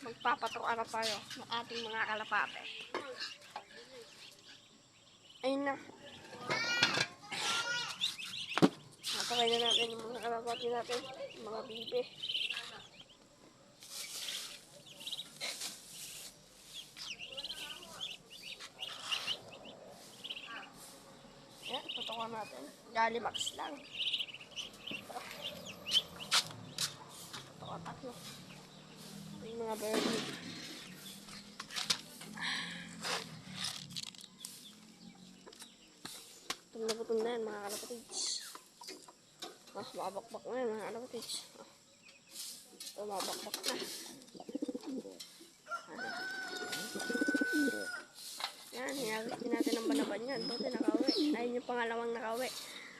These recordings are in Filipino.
magpapatuan na tayo ng ating mga kalapate. Ayun na. Napakay na natin yung mga kalapate natin, mga bibe. Ayan, tutukan natin. Galimax lang. Tutukan tatlo. Yung mga birdie. Gutom na gutom na yan mga kalapatids. Mabakbak na yan mga kalapatids. Ito mabakbak na. Yan, hinagis din natin ang banaban yan. Buti nakauwi. Ayun yung pangalawang nakauwi.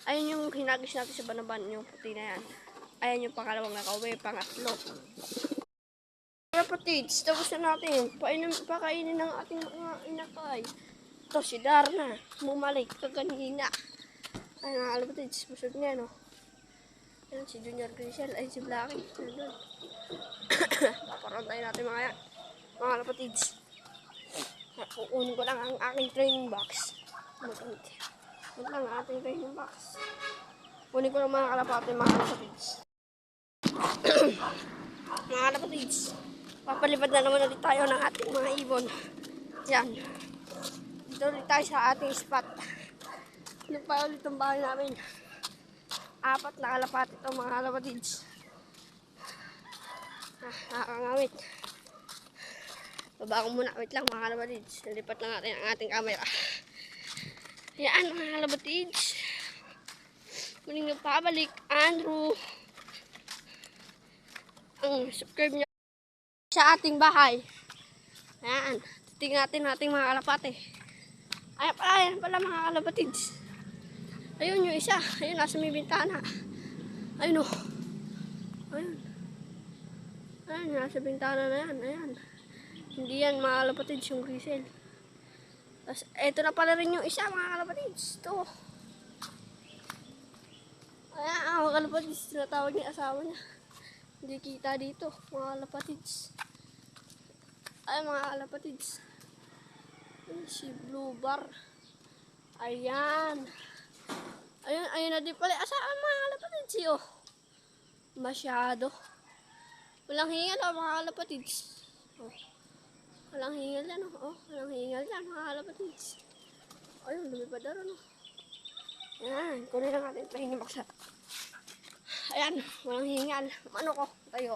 Ayun yung hinagis natin sa banaban, yung puti na yan. Ayun yung pangalawang nakauwi, pangatlo. Kalapatids, tapos na natin. Pakainin ng ating mga inakay. Ito si Darna, bumalik kaganina. Ay mga kalapatids, busog niya no. Ayan si Junior Grisel, ay si Blackie. Nandun. Paparontay natin mga yan. Mga kalapatids. Kukunin ko lang ang aking training box. Ito lang ang ating training box. Kunin ko lang mga kalapate, mga kalapatids. Mga kalapatids. Papalipad na naman ulit tayo ng ating mga ibon. Yan. Dito ulit tayo sa ating spot. Ano pa ulit ang bahay namin. 4 na kalapate ito mga kalapatids. Nakakangawit. Baba ko muna. Wait lang mga kalapatids. Nalipat lang natin ang ating camera. Yan mga kalapatids. Muling nagpabalik. Andrew. Ang subscribe niya sa ating bahay. Ayan. Titingnan natin ating mga kalapate. Ayan pala mga kalapatids. Ayun yung isa. Ayun nasa may bintana. Ayun o. Ayun. Ayun nasa bintana na yan. Ayan. Hindi yan mga kalapatids yung grisel. Tapos eto na pala rin yung isa mga kalapatids. Ito. Ayan mga kalapatids. Tinatawag niya asawa niya. Hindi kita dito mga kalapatids. Ay mga kalapatids. Si Blue Bar. Ayan. Ayun na din pala. Asaan mga kalapatids oh. Masyado. Walang hingal oh mga kalapatids. Oh. Walang hingal yan oh. Walang hingal yan mga kalapatids. Ayun, lumipad na rin oh. Ayan, kunin lang natin training box. Ayan, walang hingal. Ano ko? Tayo.